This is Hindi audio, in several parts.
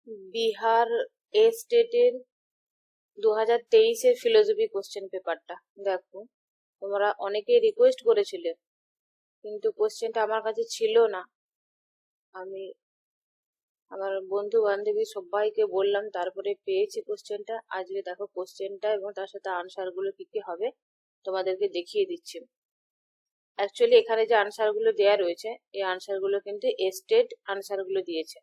বিহার স্টেটের 2023-এর ফিলোসফি কোশ্চেন পেপারটা দেখো। তোমরা অনেকেই রিকোয়েস্ট করেছিলে, কিন্তু কোশ্চেনটা আমার কাছে ছিল না। আমি আমার বন্ধু বান্ধবী সবাইকে বললাম, তারপরে পেয়েছি কোশ্চেনটা। আজকে দেখো কোশ্চেনটা এবং তার সাথে আনসার গুলো কি কি হবে তোমাদেরকে দেখিয়ে দিচ্ছি। অ্যাকচুয়ালি এখানে যে আনসার গুলো দেওয়া রয়েছে, এই আনসার গুলো কিন্তু স্টেট আনসার গুলো দিয়েছে।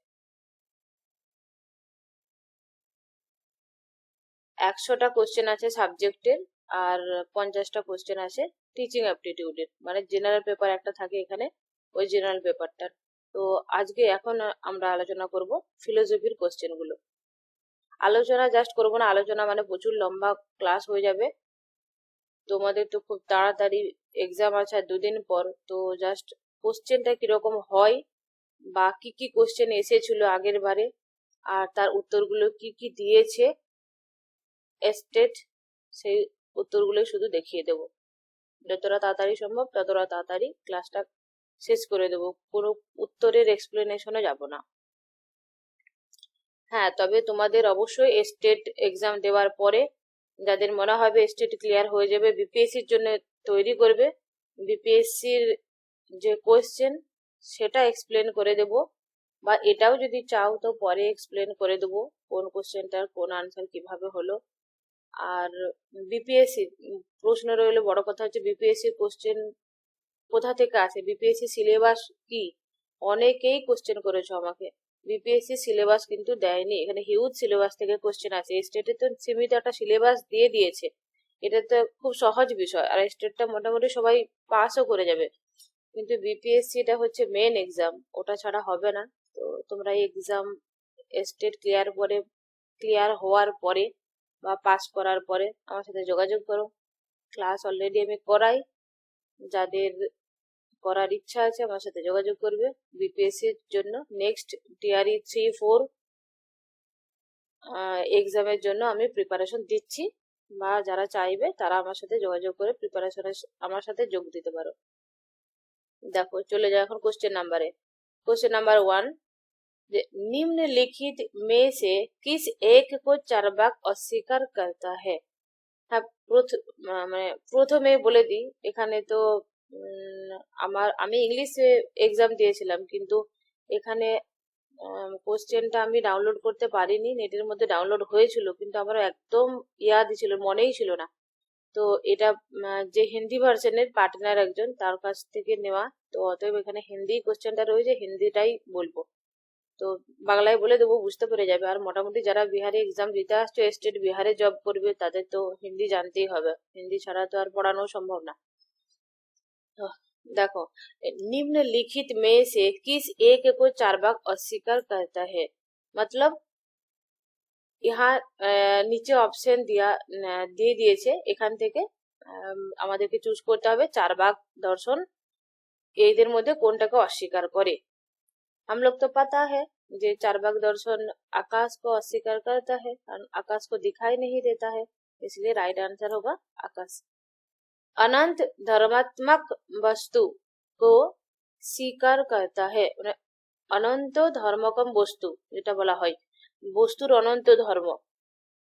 100টা কোশ্চেন আছে সাবজেক্টের, আর 50টা কোশ্চেন আছে টিচিং অ্যাপটিটিউডের, মানে জেনারেল পেপার একটা থাকে এখানে, ওই জেনারেল পেপারটার। তো আজকে এখন আমরা আলোচনা করব ফিলোসফির কোশ্চেন গুলো। আলোচনা জাস্ট করবো না, আলোচনা মানে প্রচুর লম্বা ক্লাস হয়ে যাবে। তোমাদের তো খুব তাড়াতাড়ি এক্সাম আছে আর 2 দিন পর, তো জাস্ট কোশ্চেনটা কিরকম হয় বা কি কি কোশ্চেন এসেছিল আগের বারে, আর তার উত্তরগুলো কি কি দিয়েছে স্টেট, সেই উত্তরগুলো শুধু দেখিয়ে দেব। যতটা তাড়াতাড়ি সম্ভব ততটা তাড়াতাড়ি ক্লাসটা শেষ করে দেব, কোনো উত্তরের এক্সপ্লেনেশনে যাব না। হ্যাঁ, তবে তোমাদের অবশ্যই স্টেট এক্সাম দেওয়ার পরে যাদের মনে হবে স্টেট ক্লিয়ার হয়ে যাবে, বিপিএসসির জন্য তৈরি করবে। বিপিএসসির যে কোয়েশ্চেন সেটা এক্সপ্লেন করে দেব, বা এটাও যদি চাও তো পরে এক্সপ্লেন করে দেবো কোন কোশ্চেনটার কোন আনসার কিভাবে হলো। আর বিপিএসসি প্রশ্ন রইলো, বড় কথা হচ্ছে বিপিএসসি কোশ্চেন কোথা থেকে আসে, বিপিএসসি সিলেবাস কি। অনেকেই কোশ্চেন করেছো আমাকে, বিপিএসসি সিলেবাস কিন্তু দেয়নি, এখানে হিউজ সিলেবাস থেকে কোশ্চেন আসে। স্টেটে তো সীমিত একটা সিলেবাস দিয়ে দিয়েছে, এটা তো খুব সহজ বিষয়, আর স্টেটটা মোটামুটি সবাই পাসও করে যাবে। কিন্তু বিপিএসসি এটা হচ্ছে মেন এক্সাম, ওটা ছাড়া হবে না। তো তোমরা এই এক্সাম স্টেট ক্লিয়ার হওয়ার পরে বা পাস করার পরে আমার সাথে যোগাযোগ করো। ক্লাস অলরেডি আমি করাই, যাদের করার ইচ্ছা আছে আমার সাথে যোগাযোগ করবে। বিপিএসসির জন্য নেক্সট টিআরই 3-4 এক্সামের জন্য আমি প্রিপারেশন দিচ্ছি, বা যারা চাইবে তারা আমার সাথে যোগাযোগ করে প্রিপারেশনে আমার সাথে যোগ দিতে পারো। দেখো চলে যাও এখন কোশ্চেন নাম্বারে। क्वेश्चन नंबर 1, निम्नलिखित में से किस एक को चार्वाक अस्वीकार करता है। হ্যাঁ, মানে প্রথমে বলে দিই, এখানে তো আমি ইংলিশে এক্সাম দিয়েছিলাম, কিন্তু এখানে কোশ্চেনটা আমি ডাউনলোড করতে পারিনি, নেটের মধ্যে ডাউনলোড হয়েছিল কিন্তু আমার একদম ইয়াদ ছিল, মনেই ছিল না। তো এটা যে হিন্দি ভার্সনের পার্টনার একজন, তার কাছ থেকে নেওয়া, তো অতএব এখানে হিন্দি কোশ্চেনটা রয়েছে, হিন্দিটাই বলবো। তো বাংলায় বলে দেবো, বুঝতে পেরে যাবে। আর মোটামুটি যারা বিহারে এক্সাম দিতে আসছো, স্টেট বিহারে জব করবে, তাদের তো হিন্দি জানতেই হবে, হিন্দি ছাড়া তো আর পড়ানো সম্ভব না। देखो, निम्नलिखित में से किस एक को चार्वाक अस्वीकार करता है, मतलब यहाँ নিচে অপশন দিয়ে দিয়েছে, এখান থেকে আমাদেরকে চুজ করতে হবে চারবাক দর্শন এদের মধ্যে কোনটাকে অস্বীকার করে। हम लोग तो पता है যে चारबाग दर्शन आकाश को अस्वीकार करता है, आकाश को दिखाई नहीं देता है, इसलिए राइट आंसर होगा आकाश। अनंत धर्मात्मक वस्तु को স্বীকার करता है, মানে অনন্ত ধর্মকম বস্তু যেটা বলা হয়, বস্তুর অনন্ত ধর্ম,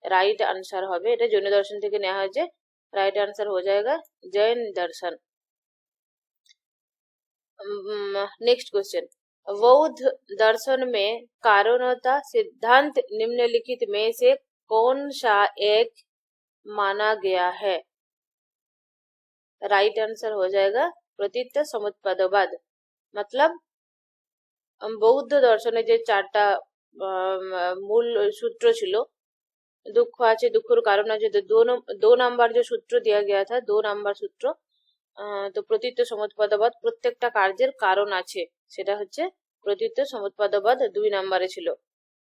রাইট आंसर হবে। এটা জৈন দর্শন থেকে নেওয়া হয়েছে, রাইট आंसर हो जाएगा जैन दर्शन। नेक्स्ट क्वेश्चन, बौद्ध दर्शन में कारणता सिद्धांत निम्नलिखित में से कौन सा एक माना गया है। राइट आंसर हो जाएगा प्रतीत समुत्पादवाद, मतलब বৌদ্ধ দর্শনে যে 4টা মূল सूत्र ছিল, दुख আছে, দুঃখের কারণ আছে, दो नंबर जो सूत्र दिया गया था, 2 नंबर सूत्र, তো প্রতীত সমুৎপাদবাদ, প্রত্যেকটা কার্যের কারণ আছে, সেটা হচ্ছে প্রতীত সমুৎপাদবাদ 2 নম্বরে ছিল।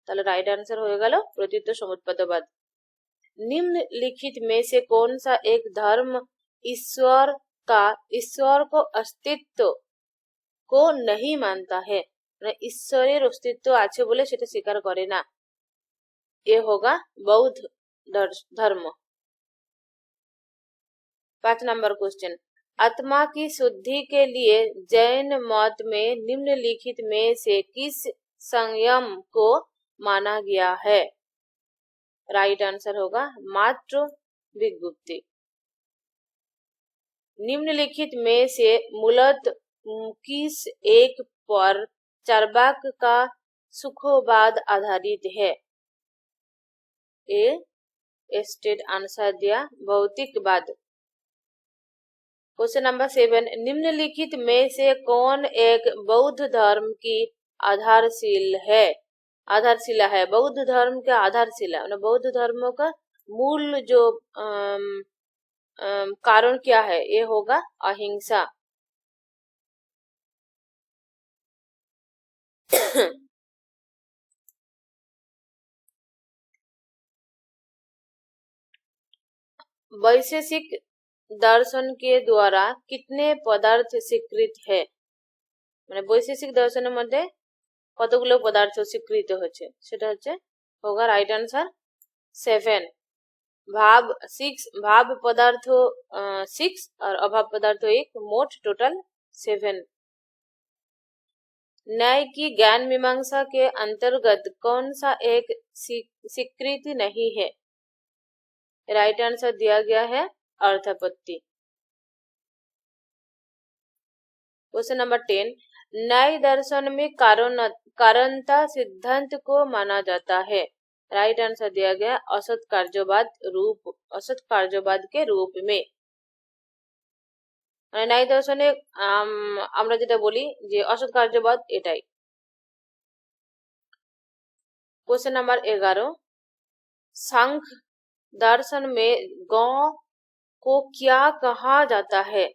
তাহলে রাইট आंसर হয়ে গেল প্রতীত সমুৎপাদবাদ। निम्नलिखित में से कौन सा एक धर्म ईश्वर को अस्तित्व को नहीं मानता है, মানে ঈশ্বরের অস্তিত্ব আছে বলে সেটা স্বীকার করে না। ये होगा बौद्ध धर्म। 5 नंबर क्वेश्चन, आत्मा की शुद्धि के लिए जैन मत में निम्नलिखित में से किस संयम को माना गया है। राइट आंसर होगा मात्र विज्ञप्ति। निम्नलिखित में से मूलतः किस एक पर चार्वाक का सुखवाद आधारित है? ए स्टेट आंसर दिया भौतिकवाद। क्वेश्चन नंबर 7, निम्नलिखित में से कौन एक बौद्ध धर्म की आधारशिला है? बौद्ध धर्म का आधारशिला मतलब बौद्ध धर्मों का मूल जो कारण क्या है? ये होगा अहिंसा। वैशेषिक दर्शन के द्वारा कितने पदार्थ स्वीकृत है? মানে বৈশেষিক দর্শনের মধ্যে কতগুলো পদার্থ স্বীকৃত হচ্ছে সেটা হচ্ছে होगा राइट आंसर 7। भाव 6, भाव पदार्थ 6 और अभाव पदार्थ 1, मोट टोटल 7। न्याय की ज्ञान मीमांसा के अंतर्गत कौन सा एक स्वीकृति नहीं है? राइट आंसर दिया गया है अर्थापत्ति। क्वेश्चन नंबर 10, न्याय दर्शन में कारणता सिद्धांत को माना जाता है। राइट आंसर दिया गया असत कार्यवाद के रूप में। न्याय दर्शने আমরা যেটা বলি যে असत कार्यवाद এটাই। क्वेश्चन नंबर 11, सांख्य दर्शन में गौ को क्या कहा जाता है?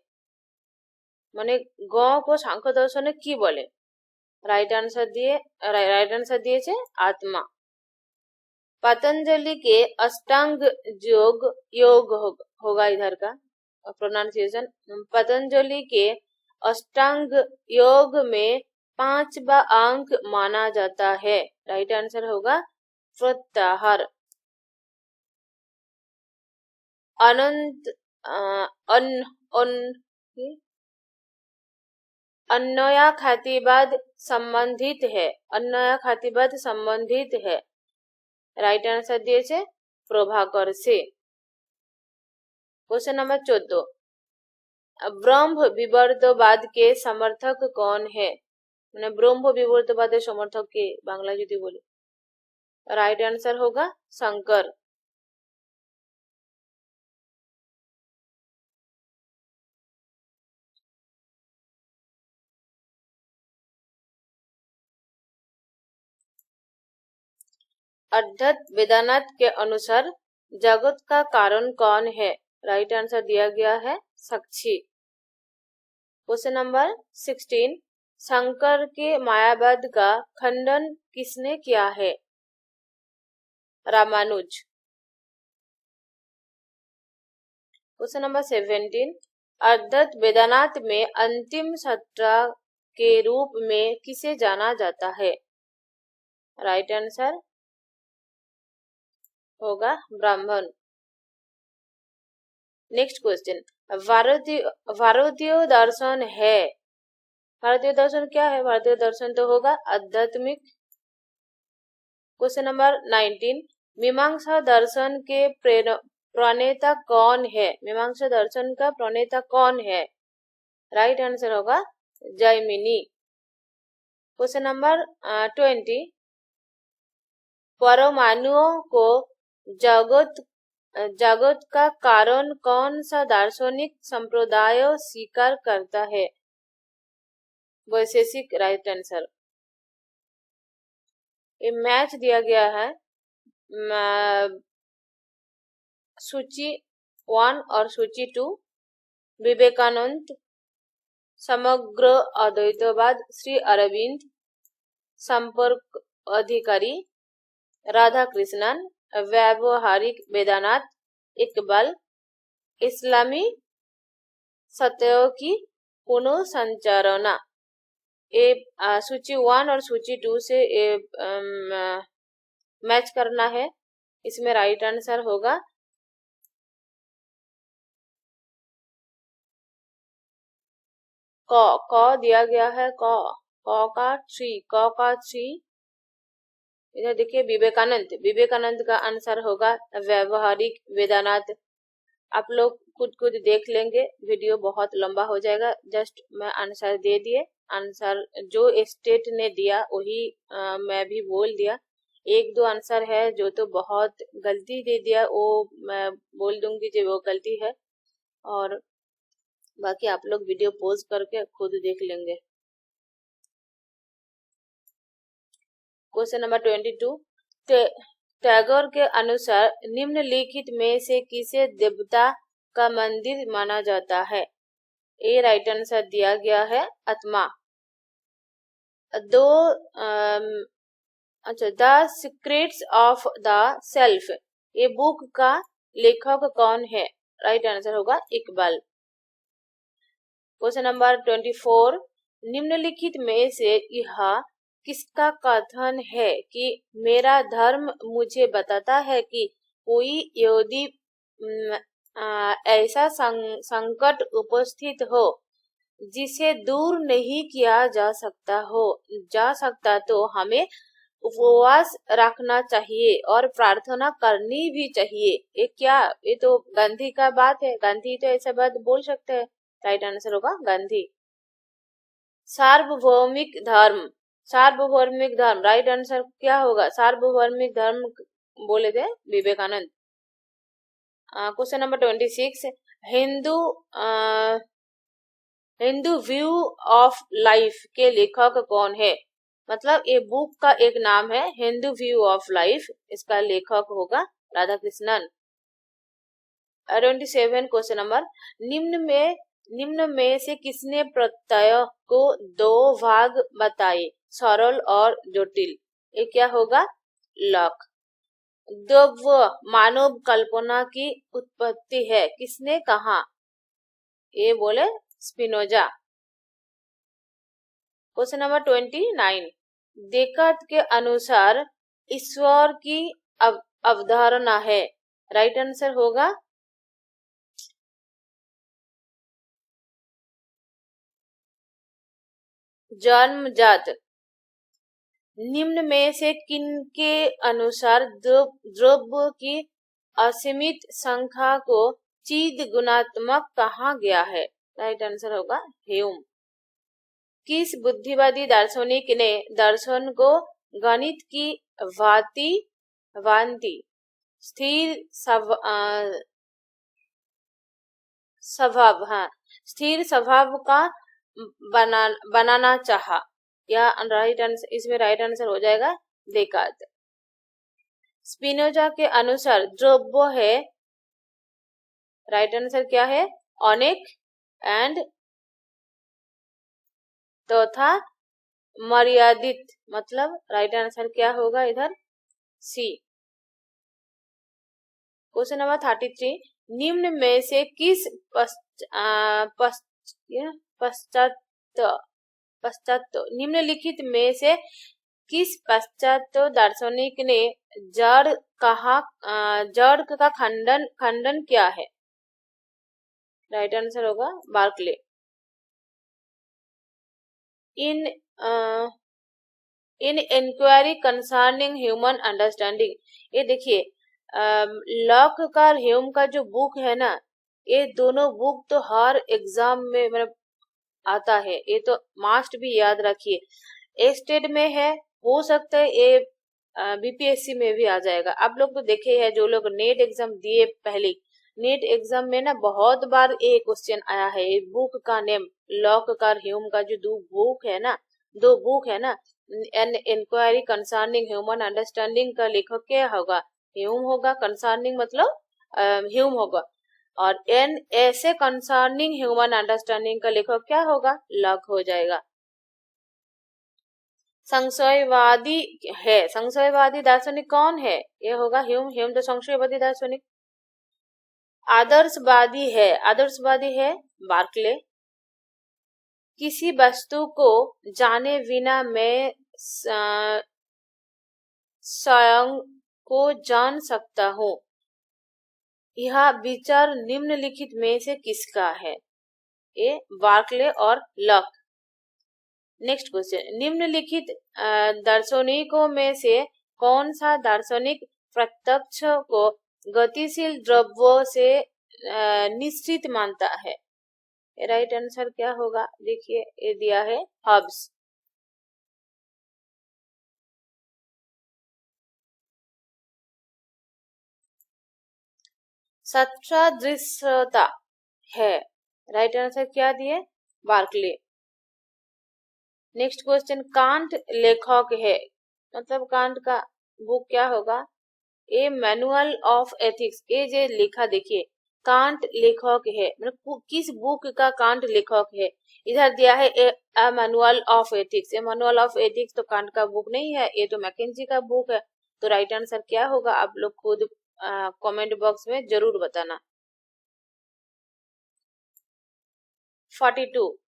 মানে गौ को सांख्य दर्शने কি বলে? राइट आंसर दिएছে आत्मा। पतंजलि के अष्टांग योग होगा इधर का प्रोनाउंसिएशन। पतंजलि के अष्टांग योग में 5वां अंक माना जाता है। राइट आंसर होगा प्रत्याहार। अन्वया खातीवाद संबंधित है। राइट आंसर दिए प्रभाकर से। क्वेश्चन नंबर 14, ब्रह्म विवर्तवाद के समर्थक कौन है? मैंने ब्रह्म विवर्तवाद समर्थक के बांग्ला यदि बोले राइट आंसर होगा शंकर। अद्वैत वेदांत के अनुसार जगत का कारण कौन है? राइट आंसर दिया गया है साक्षी। क्वेश्चन नंबर 16, शंकर के मायावाद का खंडन किसने किया है? रामानुज। क्वेश्चन नंबर 17, अद्वैत वेदांत में अंतिम सत्ता के रूप में किसे जाना जाता है? राइट आंसर होगा ब्राह्मण। नेक्स्ट क्वेश्चन, भारतीय दर्शन है। भारतीय दर्शन क्या है? भारतीय दर्शन तो होगा आध्यात्मिक। क्वेश्चन नंबर 19, मीमांसा दर्शन के प्रणेता कौन है? मीमांसा दर्शन का प्रणेता कौन है? राइट आंसर होगा जैमिनी। क्वेश्चन नंबर 20, परमाणुओं को जगत का कारण कौन सा दार्शनिक संप्रदाय स्वीकार करता है? वैशेषिक। Right answer. ये मैच दिया गया है सूची 1 और सूची 2। विवेकानंद, समग्र अद्वैतवाद श्री अरविंद, संपर्क अधिकारी राधा कृष्णन, व्यावहारिक वेदांत इकबाल, इस्लामी सत्य की पुनः ये सूची 1 और सूची 2 से मैच करना है। इसमें राइट आंसर होगा क दिया गया है क का 3 इधर देखिए विवेकानंद, विवेकानंद का आंसर होगा व्यवहारिक वेदांत। आप लोग खुद देख लेंगे, वीडियो बहुत लंबा हो जाएगा। जस्ट मैं आंसर दे दिए, आंसर जो स्टेट ने दिया वही मैं भी बोल दिया। एक दो आंसर है जो तो बहुत गलती दे दिया, वो मैं बोल दूंगी जो वो गलती है, और बाकी आप लोग वीडियो पॉज करके खुद देख लेंगे। क्वेश्चन नंबर 22, टैगोर के अनुसार निम्नलिखित में से किसे देवता का मंदिर माना जाता है? ए राइट आंसर दिया गया है आत्मा। दो अच्छा, the secrets of the self, ये बुक का लेखक कौन है? राइट आंसर होगा इकबाल। क्वेश्चन नंबर 24, निम्नलिखित में से यह किसका कथन है कि मेरा धर्म मुझे बताता है कि कोई यदि ऐसा संकट उपस्थित हो जिसे दूर नहीं किया जा सकता तो हमें उपवास रखना चाहिए और प्रार्थना करनी भी चाहिए। ये तो गांधी का बात है, गांधी तो ऐसा बात बोल सकते हैं। राइट आंसर होगा गांधी। सार्वभौमिक धर्म, सार्वभौमिक धर्म, राइट आंसर क्या होगा? सार्वभौमिक धर्म बोले थे Vivekananda. Question number 26, Hindu view of life के लेखक कौन है? मतलब ये बुक का एक नाम है हिंदू व्यू ऑफ लाइफ, इसका लेखक होगा राधा कृष्णन। 27 क्वेश्चन नंबर, निम्न में से किसने प्रत्यय को दो भाग बताए, सरल और जटिल? ये क्या होगा? लॉक। द्रव्य मानव कल्पना की उत्पत्ति है, किसने कहा? ये बोले स्पिनोजा। क्वेश्चन नंबर 29, डेकार्त के अनुसार ईश्वर की अवधारणा है, राइट आंसर होगा जन्मजात। निम्न में से किनके अनुसार द्रव्य की असीमित संख्या को चिद गुणात्मक कहा गया है? राइट आंसर होगा ह्यूम। किस बुद्धिवादी दार्शनिक ने दर्शन को गणित की भांति स्थिर स्वभाव का बनाना चाहा? या राइट आंसर, इसमें राइट आंसर हो जाएगा डेकार्त। स्पिनोजा के अनुसार द्रव्य है, राइट आंसर क्या है? अनेक एंड तथा मर्यादित, मतलब राइट आंसर क्या होगा इधर? सी। क्वेश्चन नंबर 33, निम्न में से किस निम्नलिखित में से किस पाश्चात्य दार्शनिक ने जड़ का खंडन किया है? राइट आंसर होगा बार्कले। इन इंक्वायरी कंसर्निंग ह्यूमन अंडरस्टैंडिंग, ये देखिए लॉक का ह्यूम का जो बुक है ना, ये दोनों बुक तो हर एग्जाम में मतलब आता है, ये तो मास्ट भी याद रखिए। स्टेट में है, हो सकता है ये बीपीएससी में भी आ जाएगा। आप लोग तो देखे हैं, जो लोग नेट एग्जाम दिए पहले, नेट एग्जाम में ना बहुत बार ये क्वेश्चन आया है। ये बुक का नेम लॉक का ह्यूम का जो दो बुक है ना, an inquiry concerning human understanding का लेखक क्या होगा? ह्यूम होगा। कंसर्निंग मतलब ह्यूम होगा, और एन ऐसे कंसर्निंग ह्यूमन अंडरस्टैंडिंग का लेखक क्या होगा? लॉक हो जाएगा। संशयवादी है, संशयवादी दार्शनिक कौन है? ये होगा ह्यूम तो संशयवादी दार्शनिक। आदर्शवादी है बार्कले। किसी वस्तु को जाने बिना मैं स्वयं को जान सकता हूँ, यह विचार निम्नलिखित में से किसका है? ये बार्कले और लॉक। नेक्स्ट क्वेश्चन, निम्नलिखित दार्शनिकों में से कौन सा दार्शनिक प्रत्यक्ष को गतिशील द्रव्यों से निश्चित मानता है? राइट आंसर क्या होगा? देखिए ये दिया है हब्स। सदृशता है। राइट आंसर क्या दिए? बार्कले। नेक्स्ट क्वेश्चन, कांट लेखक है, मतलब कांट का बुक क्या होगा? ए मैनुअल ऑफ एथिक्स। ये जो लिखा देखिए, कांट लेखक है, मतलब किस बुक का कांट लेखक है? इधर दिया है a manual of ethics. A manual of ethics तो कांट का बुक नहीं है, ये तो मैकेंजी का बुक है। तो राइट आंसर क्या होगा? आप लोग खुद कमेंट बॉक्स में जरूर बताना। 42,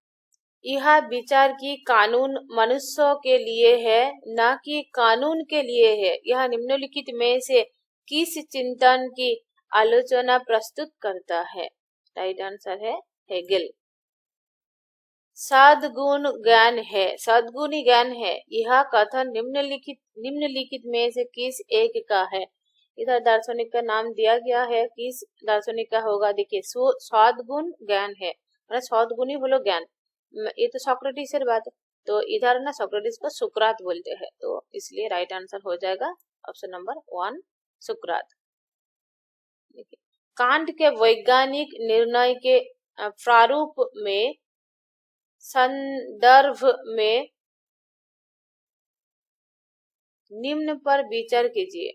यह विचार की कानून मनुष्यों के लिए है न कि कानून के लिए है, यह निम्नलिखित में से किस चिंतन की आलोचना प्रस्तुत करता है? राइट आंसर है हेगेल। सद्गुण ज्ञान है, सद्गुणी ज्ञान है, यह कथन निम्नलिखित में से किस एक का है? इधर दार्शनिक का नाम दिया गया है, किस दार्शनिक का होगा? देखिए सद्गुण ज्ञान है, मतलब सद्गुणी बोलो ज्ञान, ये तो सोक्रेटिस की बात है। तो इधर ना सोक्रेटिस को सुकरात बोलते हैं, तो इसलिए राइट आंसर हो जाएगा ऑप्शन नंबर 1 सुकरात। कांट के वैज्ञानिक निर्णय के प्रारूप में संदर्भ में निम्न पर विचार कीजिए।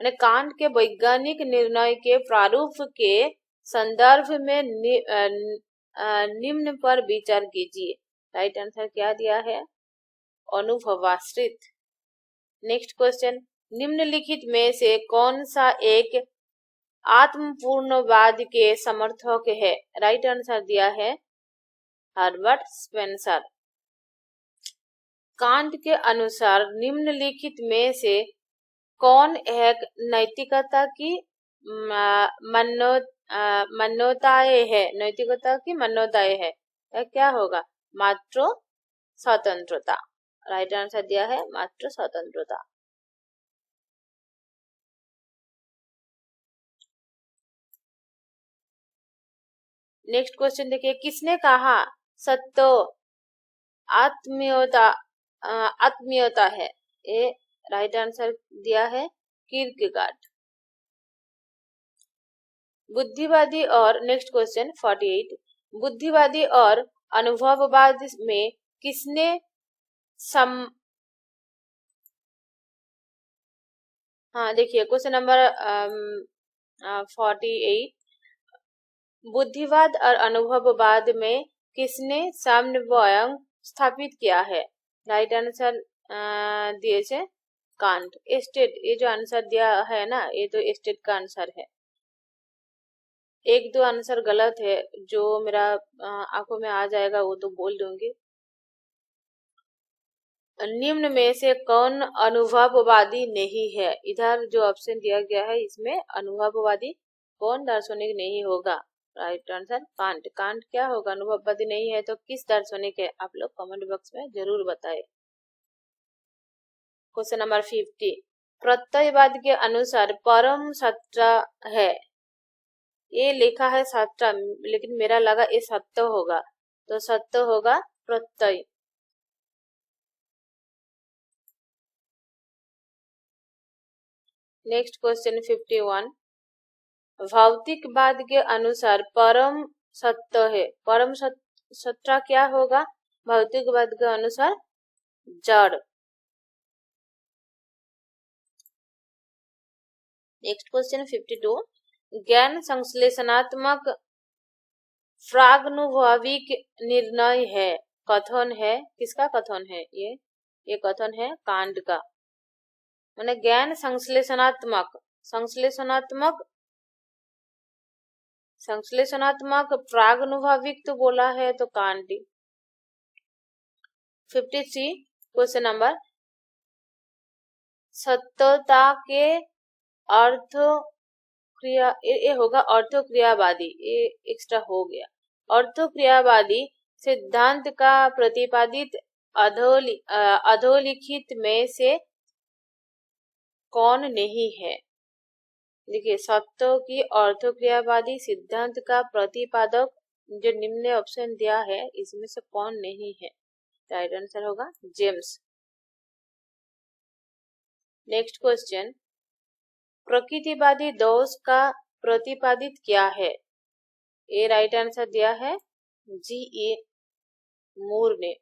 मैंने कांट के वैज्ञानिक निर्णय के प्रारूप के संदर्भ में निम्न पर विचार कीजिए। राइट आंसर क्या दिया है? अनुभवाश्रित। नेक्स्ट क्वेश्चन, निम्नलिखित में से कौन सा एक आत्मपूर्णवाद के समर्थक है? राइट आंसर दिया है हर्बर्ट स्पेंसर। कांट के अनुसार निम्नलिखित में से कौन एक नैतिकता की मान्यताएं है? नैतिकता की मान्यताएं है, क्या होगा? मात्र स्वतंत्रता। राइट आंसर दिया है मात्र स्वतंत्रता। नेक्स्ट क्वेश्चन देखिए, किसने कहा सत्य आत्मीयता है? ये राइट आंसर दिया है किरकेगार्ड। बुद्धिवादी और नेक्स्ट क्वेश्चन 48, बुद्धिवादी और अनुभववाद में किसने देखिए क्वेश्चन नंबर 48, बुद्धिवाद और अनुभववाद में किसने समन्वय स्थापित किया है? राइट आंसर दिए छे कांट। स्टेट, ये जो आंसर दिया है ना, ये तो स्टेट का आंसर है। एक दो आंसर गलत है, जो मेरा आंखों में आ जाएगा वो तो बोल दूंगी। निम्न में से कौन अनुभववादी नहीं है? इधर जो ऑप्शन दिया गया है इसमें अनुभववादी कौन दार्शनिक नहीं होगा? Right answer can't. कांट क्या होगा? अनुभववादी नहीं है तो किस दार्शनिक है? आप लोग कमेंट बॉक्स में जरूर बताएं। क्वेश्चन नंबर 50, प्रत्ययवाद के अनुसार परम सत्ता है। ये लिखा है सत्ता, लेकिन मेरा लगा ये सत्य होगा, तो सत्य होगा प्रत्यय। नेक्स्ट क्वेश्चन 51, भौतिकवाद के अनुसार परम सत्य है। परम सत्ता क्या होगा भौतिकवाद के अनुसार? जड़। नेक्स्ट क्वेश्चन 52, ज्ञान संश्लेषणात्मक प्रागनुभविक निर्णय है, कथन है, किसका कथन है? ये कथन है कांट का। माने ज्ञान संश्लेषणात्मक प्रागनुभविक तो बोला है तो कांट। 53 क्वेश्चन नंबर, सत्यता के अर्थ क्रिया, ये होगा अर्थक्रियावादी, ये एक्स्ट्रा हो गया। अर्थक्रियावादी सिद्धांत का प्रतिपादित अधोलिखित में से कौन नहीं है? देखिए, सत्यों की ऑर्थोक्रियावादी सिद्धांत का प्रतिपादक जो निम्न ऑप्शन दिया है इसमें से कौन नहीं है? राइट आंसर होगा जेम्स। नेक्स्ट क्वेश्चन, प्रकृतिवादी दोष का प्रतिपादित क्या है? ये राइट आंसर दिया है जी ए मूर ने।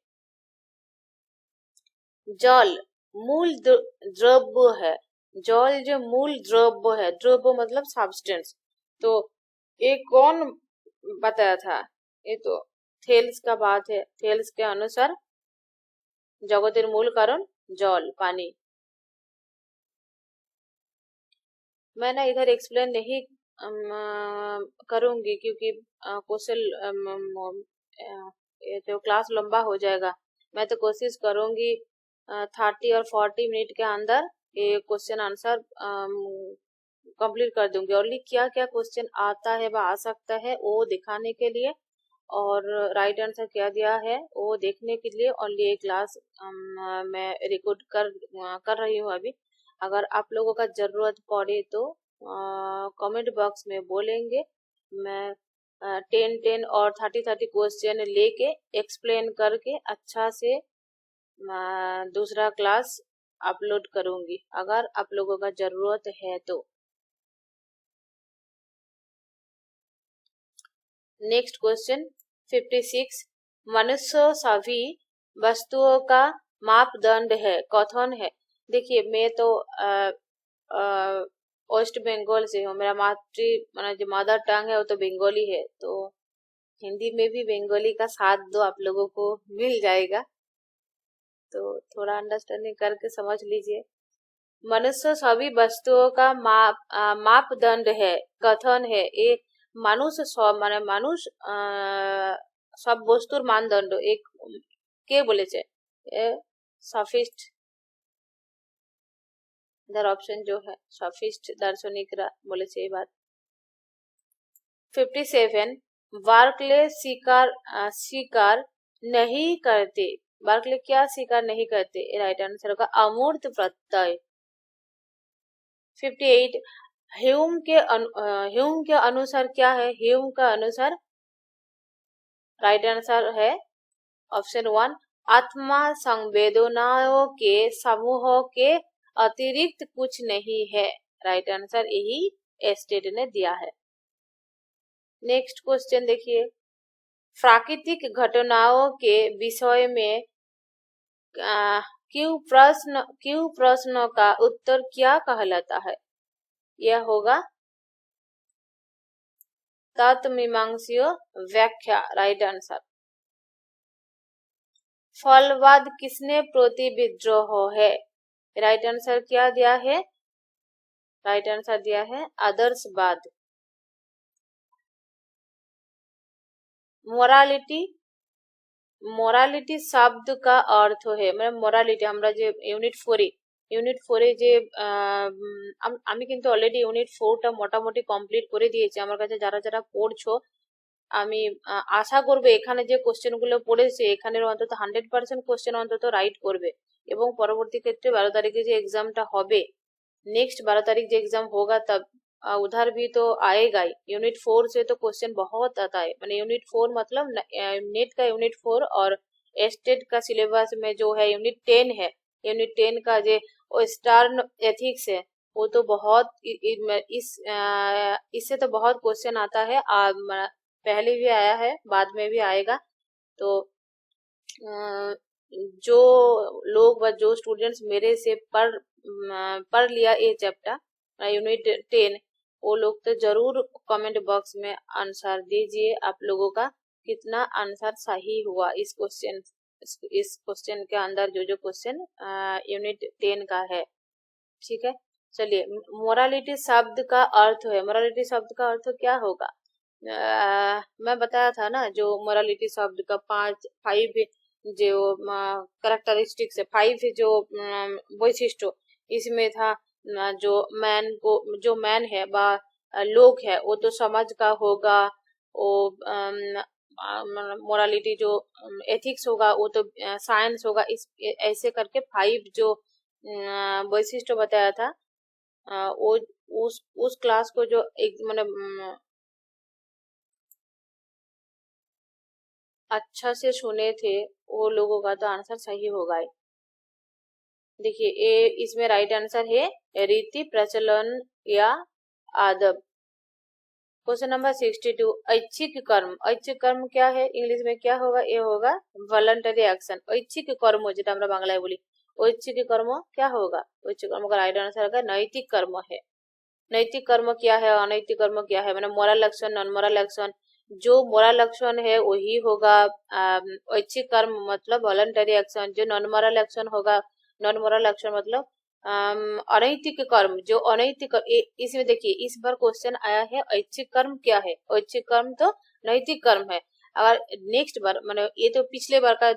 जल मूल द्रव्य है, जल जो मूल द्रव्य है, द्रव्य मतलब सब्सटेंस, तो ये कौन बताया था? ये तो थेल्स का बात है। थेल्स के अनुसार जगतेर मूल कारण जल, पानी। मैं ना इधर एक्सप्लेन नहीं करूंगी क्योंकि क्वेश्चन तो क्लास लंबा हो जाएगा। मैं तो कोशिश करूंगी 30 और 40 मिनट के अंदर ये क्वेश्चन आंसर कंप्लीट कर दूंगी। ओनली क्या क्या क्वेश्चन आता है व आ सकता है वो दिखाने के लिए, और राइट आंसर क्या दिया है वो देखने के लिए ओनली एक क्लास मैं रिकॉर्ड कर रही हूँ अभी। अगर आप लोगों का जरूरत पड़े तो कमेंट बॉक्स में बोलेंगे, मैं 10 और 30 क्वेश्चन लेके एक्सप्लेन करके अच्छा से दूसरा क्लास अपलोड करूंगी अगर आप लोगों का जरूरत है तो। नेक्स्ट क्वेश्चन 56, मनुष्य सभी वस्तुओं का मापदंड है, कथन है। देखिए, मैं तो वेस्ट बंगाल से हूँ, मेरा जो मदर टंग है वो तो बंगाली है, तो हिंदी में भी बंगाली का साथ दो आप लोगों को मिल जाएगा, तो थोड़ा अंडरस्टैंडिंग करके समझ लीजिए। मनुष्य सभी वस्तुओं का मापदंड है, कथन है। ये मनुष्य माने मनुष्य सब वस्तुर मानदंड एक के बोलेছে? सफिस्ट, इधर ऑप्शन जो है सफिस्ट दार्शनिकरा बोलेছে ये बात। 57, बार्कले स्वीकार नहीं करते। बार्कले क्या स्वीकार नहीं करते? राइट आंसर होगा अमूर्त प्रत्यय। 58, ह्यूम के अनुसार क्या है? ह्यूम का अनुसार राइट आंसर है ऑप्शन 1, आत्मा संवेदनाओं के समूह के अतिरिक्त कुछ नहीं है। राइट आंसर यही एस्टेट ने दिया है। नेक्स्ट क्वेश्चन देखिए, प्राकृतिक घटनाओं के विषय में क्यों प्रश्न का उत्तर क्या कहलाता है? यह होगा तत्मीमांसीय व्याख्या। Right answer. फलवाद किसने प्रति विद्रोह है? राइट आंसर क्या दिया है? राइट आंसर दिया है आदर्शवाद। मोरालिटी शब्द का अर्थ है, मतलब मोरालिटी আমরা যে ইউনিট 4 যে আমি কিন্তু অলরেডি ইউনিট 4টা মোটামুটি কমপ্লিট করে দিয়েছি। আমার কাছে যারা যারা পড়ছো, আমি আশা করব এখানে যে কোশ্চেন গুলো পড়েছে এখানের অন্তত 100% কোশ্চেন অন্তত রাইট করবে, এবং পরবর্তী ক্ষেত্রে 12 তারিখে যে एग्जामটা হবে, नेक्स्ट 12 तारीख जो एग्जाम होगा तब उधर भी तो आएगा ही। यूनिट 4 से तो क्वेश्चन बहुत आता है, मैंने यूनिट 4 मतलब नेट का यूनिट 4 और स्टेट का सिलेबस में जो है यूनिट 10 है, यूनिट 10 का जो स्टार एथिक्स है वो तो बहुत इससे तो बहुत क्वेश्चन आता है। पहले भी आया है, बाद में भी आएगा। तो जो लोग व जो स्टूडेंट्स मेरे से पढ़ लिया ये चैप्टर यूनिट 10, वो लोग तो जरूर कमेंट बॉक्स में आंसर दीजिए आप लोगों का कितना आंसर सही हुआ इस क्वेश्चन के अंदर जो क्वेश्चन यूनिट 10 का है। ठीक है, चलिए। मोरालिटी शब्द का अर्थ है, मोरालिटी शब्द का अर्थ क्या होगा? मैं बताया था ना, जो मोरालिटी शब्द का 5 जो कैरेक्टरिस्टिक्स है, 5 जो वैशिष्ट्य इसमें था, जो मैन है बा लोग है वो तो समाज का होगा, वो मोरालिटी जो एथिक्स होगा वो तो साइंस होगा। इस ऐसे करके 5 जो वैशिष्ट्य बताया था वो उस क्लास को जो एक मैंने अच्छा से सुने थे वो लोगों का तो आंसर सही होगा ही। देखिए ए इसमें राइट आंसर है रीति प्रचलन या आदब। क्वेश्चन नंबर 62 ऐच्छिक कर्म। ऐच्छिक कर्म क्या है इंग्लिश में क्या होगा? ये होगा वॉलंटरी एक्शन। ऐच्छिक कर्म যেটা আমরা বাংলায় বলি ऐच्छिक कर्म क्या होगा? ऐच्छिक कर्म का राइट आंसर होगा नैतिक कर्म है। नैतिक कर्म क्या है, अनैतिक कर्म क्या है, मैंने moral action non moral action. जो मोरल एक्शन है वही होगा ऐच्छिक कर्म मतलब वॉलंटरी एक्शन। जो नॉन मोरल एक्शन होगा, नॉन मोरल एक्शन मतलब अनैतिक कर्म। जो अनैतिक इसमें देखिए इस बार क्वेश्चन आया है ऐच्छिक कर्म क्या है। ऐच्छिक कर्म तो नैतिक कर्म है। अगर नेक्स्ट बार मैंने ये तो पिछले बार का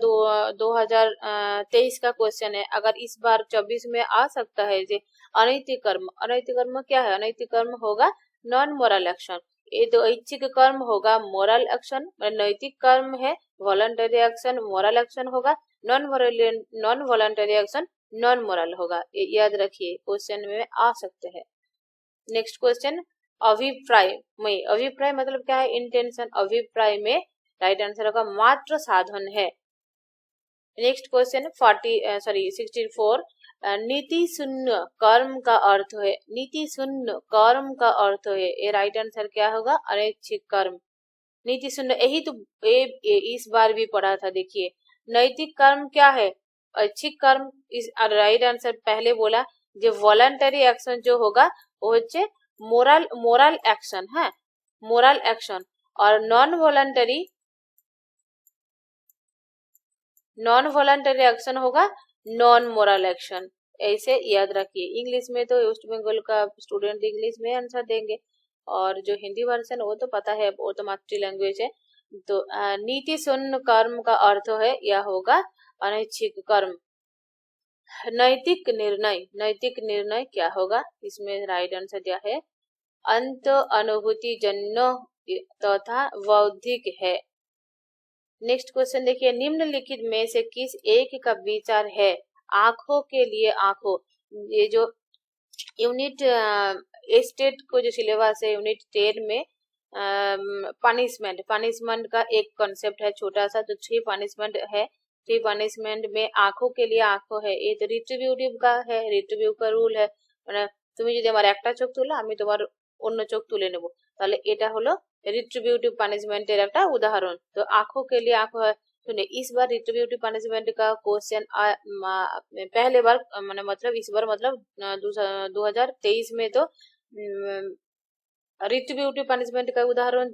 2023 का क्वेश्चन है, अगर इस बार 24 में आ सकता है जे अनैतिक कर्म। अनैतिक कर्म क्या है? अनैतिक कर्म होगा नॉन मोरल एक्शन। ये तो ऐच्छिक कर्म होगा मोरल एक्शन। नैतिक कर्म है वॉलंटरी एक्शन, मोरल एक्शन होगा। Non voluntary action non moral होगा। ये याद रखिए क्वेश्चन में आ सकते हैं। नेक्स्ट क्वेश्चन अभिप्राय में। अभिप्राय मतलब क्या है? इंटेंशन। अभिप्राय में राइट आंसर होगा मात्र साधन है। नेक्स्ट क्वेश्चन 64 नीति शून्य कर्म का अर्थ है। नीति शून्य कर्म का अर्थ है, ये राइट आंसर क्या होगा? अनैच्छिक कर्म। नीति शून्य यही तो इस बार भी पढ़ा था। देखिए नैतिक कर्म क्या है? ऐच्छिक कर्म। इस राइट आंसर पहले बोला जो वॉलंटरी एक्शन जो होगा वो হচ্ছে मोरल एक्शन है, मोरल एक्शन। और नॉन वॉलंटरी एक्शन होगा नॉन मोरल एक्शन। ऐसे याद रखिए। इंग्लिश में तो वेस्ट बंगाल का स्टूडेंट इंग्लिश में आंसर देंगे, और जो हिंदी वर्जन वो तो पता है, वो तो मातृ लैंग्वेज है। तो नीति शून्य कर्म का अर्थ है यह होगा अनैच्छिक कर्म। नैतिक निर्णय। नैतिक निर्णय क्या होगा? इसमें राइट आंसर क्या है? अंत अनुभूति जन्य तथा बौद्धिक है। नेक्स्ट क्वेश्चन देखिए निम्नलिखित में से किस एक का विचार है? आंखों के लिए आंखों। ये जो यूनिट स्टेट को जो सिलेबस है यूनिट 10 में पनिशमेंट का एक कॉन्सेप्ट है छोटा सा। तो 3 पनिशमेंट है। 3 पनिशमेंट में आंखों के लिए आंखों है। ये तो रिट्रीब्यूटिव का है, रिट्रीब्यूटिव का रूल है। মানে তুমি যদি আমার একটা চোখ তুলো আমি তোমার অন্য চোখ তুলে নেব, তাহলে এটা হলো रिट्रीब्यूटिव पनिशमेंटेर একটা उदाहरण। तो आंखों के लिए आंखों है। सुनिए इस बार रिट्रीब्यूटिव पनिशमेंट का क्वेश्चन पहले बार मतलब इस बार मतलब 2023 में तो रिट्रीब्यूटिव पनिशमेंट का उदाहरण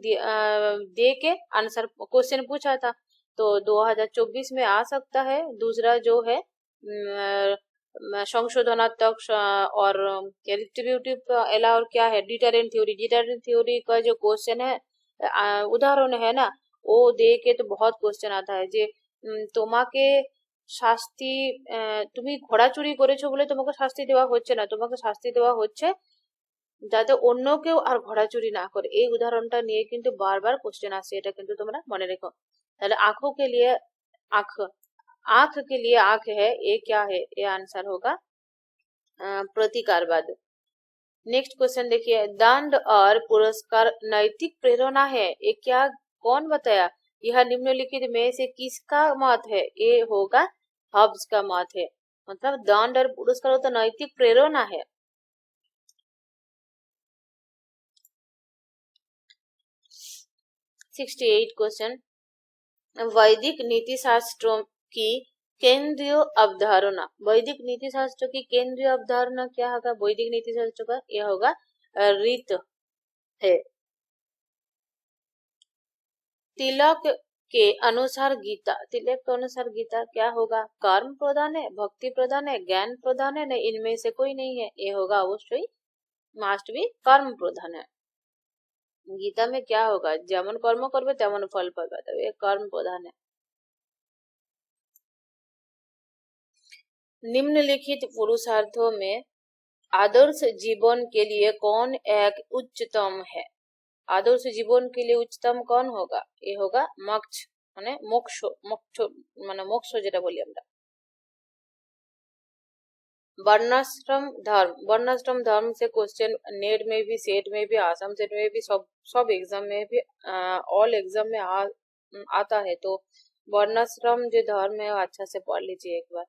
दे के आंसर क्वेश्चन पूछा था। तो 2024 में आ सकता है दूसरा जो है संशोधनात्मक और रिट्रीब्यूटिव एला और क्या है डिटरेंट थ्योरी। डिटरेंट थ्योरी का जो क्वेश्चन है उदाहरण है ना, वो दे के तो बहुत क्वेश्चन आता है যে তোমাকে শাস্তি তুমি ঘোড়া চুরি করেছো বলে তোমাকে শাস্তি দেওয়া হচ্ছে না, তোমাকে শাস্তি দেওয়া হচ্ছে যাতে অন্য কেউ আর ঘোড়া চুরি না করে। এই উদাহরণটা নিয়ে কিন্তু বারবার কোশ্চেন আসে, এটা কিন্তু তোমরা মনে রেখো। তাহলে आंखों के लिए आंख, आंख के लिए आंख है, ये क्या है? ये आंसर होगा प्रतिकारवाद। नेक्स्ट क्वेश्चन देखिए दंड और पुरस्कार नैतिक प्रेरणा है, ये क्या कौन बताया? यह निम्नलिखित में से किसका मत है? ये होगा हब्स का मत है। मतलब दंड और पुरस्कार तो नैतिक प्रेरणा है। क्वेश्चन वैदिक नीति शास्त्रों की केंद्रीय अवधारणा। वैदिक नीति शास्त्र की केंद्रीय अवधारणा क्या होगा? वैदिक नीति शास्त्र का यह होगा रीत है। तिलक के अनुसार गीता, तिलक के अनुसार गीता क्या होगा? कर्म प्रधान है, भक्ति प्रधान है, ज्ञान प्रधान है, नहीं इनमें से कोई नहीं है। ये होगा अवश्य मास्ट भी कर्म प्रधान है। गीता में क्या होगा? जेमन कर्म करबे तेमन फल पाबे, तो ये कर्म प्रधान है। निम्नलिखित पुरुषार्थों में आदर्श जीवन के लिए कौन एक उच्चतम है? आदर्श जीवन के लिए उच्चतम कौन होगा? ये होगा मोक्ष माने मोक्ष, मोक्ष माने मोक्ष যেটা বলি আমরা। वर्णाश्रम धर्म, वर्णाश्रम धर्म से क्वेश्चन नेट में भी, सेट में भी, आसाम सेट में भी, सब एग्जाम में भी, ऑल एग्जाम में आता है। तो वर्णाश्रम जो धर्म है वो अच्छा से पढ़ लीजिए एक बार।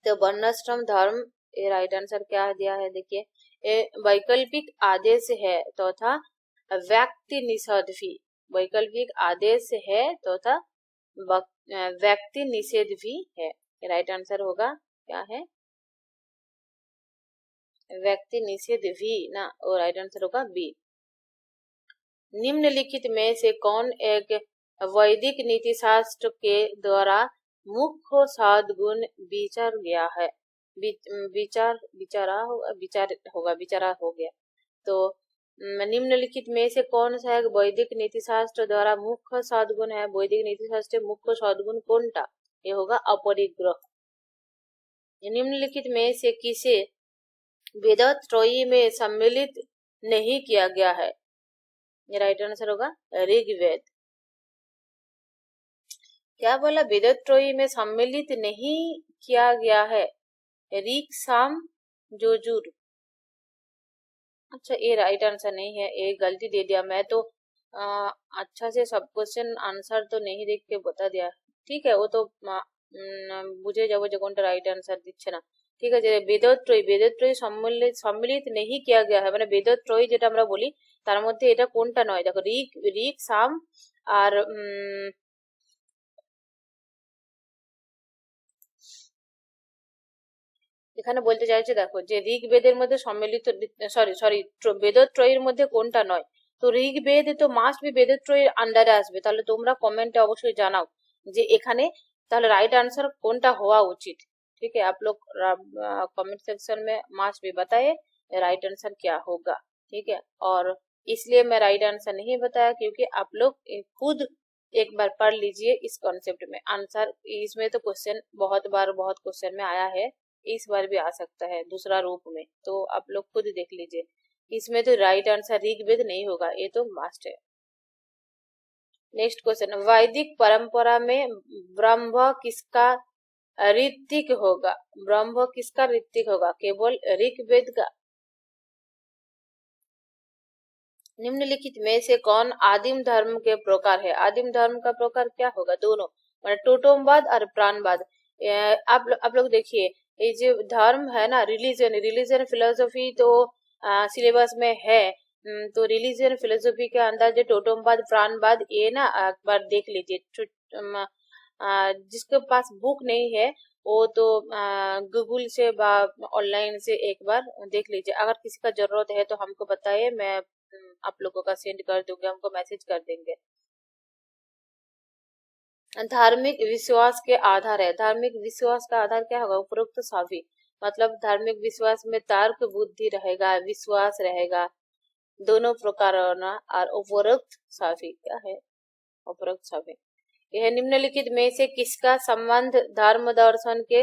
तो वर्णाश्रम धर्म, ये राइट आंसर क्या दिया है देखिए, ये वैकल्पिक आदेश है तथा व्यक्ति निषेध भी, वैकल्पिक आदेश है तथा व्यक्ति निषेध भी है। राइट आंसर होगा क्या है, व्यक्ति निषेध भी ना, और राइट आंसर होगा बी। निम्नलिखित में से कौन एक वैदिक नीति शास्त्र के द्वारा मुख्य सद्गुण विचार गया है, विचारा हो गया। तो निम्नलिखित में से कौन सा एक वैदिक नीति शास्त्र द्वारा मुख्य सद्गुण है, वैदिक नीति शास्त्र मुख्य सद्गुण कौनटा, ये होगा अपरिग्रह। निम्नलिखित में से किसे वेदत्रयी में सम्मिलित नहीं किया गया है, ये राइट आंसर होगा ऋग्वेद। क्या बोला, वेदत्रयी में सम्मिलित नहीं किया गया है, ऋग साम यजुर। अच्छा, ये राइट आंसर नहीं है, ये गलती दे दिया मैं तो। अच्छा से सब क्वेश्चन आंसर तो नहीं देख के बता दिया, ठीक है। वो तो बुझे যাবো যে কোনটা রাইট आंसर দিচ্ছে না, ঠিক আছে। বেদত্রয়ী সম্মিলিত नहीं किया गया है, মানে বেদত্রয়ী যেটা আমরা বলি তার মধ্যে এটা কোনটা নয়, দেখো ঋগ সাম আর এখানে বলতে চাইছে দেখো যে ঋগ্বেদের মধ্যে সম্মিলিত, সরি বেদত্রয়ীর মধ্যে কোনটা নয়। তো ঋগ্বেদ তো মাস্ট বি বেদত্রয়ীর আন্ডারে আসবে, তাহলে তোমরা কমেন্টে অবশ্যই জানাও যে এখানে তাহলে राइट आंसर कौनटा हुआ उचित, ठीक है। आप लोग कमेंट सेक्शन में मास्ट भी बताए राइट आंसर क्या होगा, ठीक है। और इसलिए मैं राइट आंसर नहीं बताया क्योंकि आप लोग खुद एक बार पढ़ लीजिए इस कॉन्सेप्ट में आंसर। इसमें तो क्वेश्चन बहुत क्वेश्चन में आया है, इस बार भी आ सकता है दूसरा रूप में, तो आप लोग खुद देख लीजिए। इसमें तो राइट आंसर ऋग्वेद नहीं होगा, ये तो मास्ट है। नेक्स्ट क्वेश्चन, वैदिक परंपरा में ब्रह्म किसका ऋतिक होगा, ब्रह्म किसका ऋतिक होगा, केवल ऋग्वेद का। निम्नलिखित में से कौन आदिम धर्म के प्रकार है, आदिम धर्म का प्रकार क्या होगा, दोनों, मतलब टोटमवाद और प्राणवाद। आप लोग देखिए, ये जो धर्म है ना, रिलीजन फिलोसफी तो सिलेबस में है, तो रिलीजन फिलोसफी के अंदर जो टोटमवाद प्राणवाद, ये ना एक बार देख लीजिए। जिसके पास बुक नहीं है वो तो गूगल से ऑनलाइन से एक बार देख लीजिए। अगर किसी का जरूरत है तो हमको बताइए, मैं आप लोगों का सेंड कर दूंगी, हमको मैसेज कर देंगे। धार्मिक विश्वास के आधार है, धार्मिक विश्वास का आधार क्या होगा, उपरोक्त सभी, मतलब धार्मिक विश्वास में तर्क बुद्धि रहेगा, विश्वास रहेगा, दोनों प्रकार होना, और उपरोक्त सभी क्या है, उपरोक्त सभी। यह निम्नलिखित में से किसका संबंध धर्म दर्शन के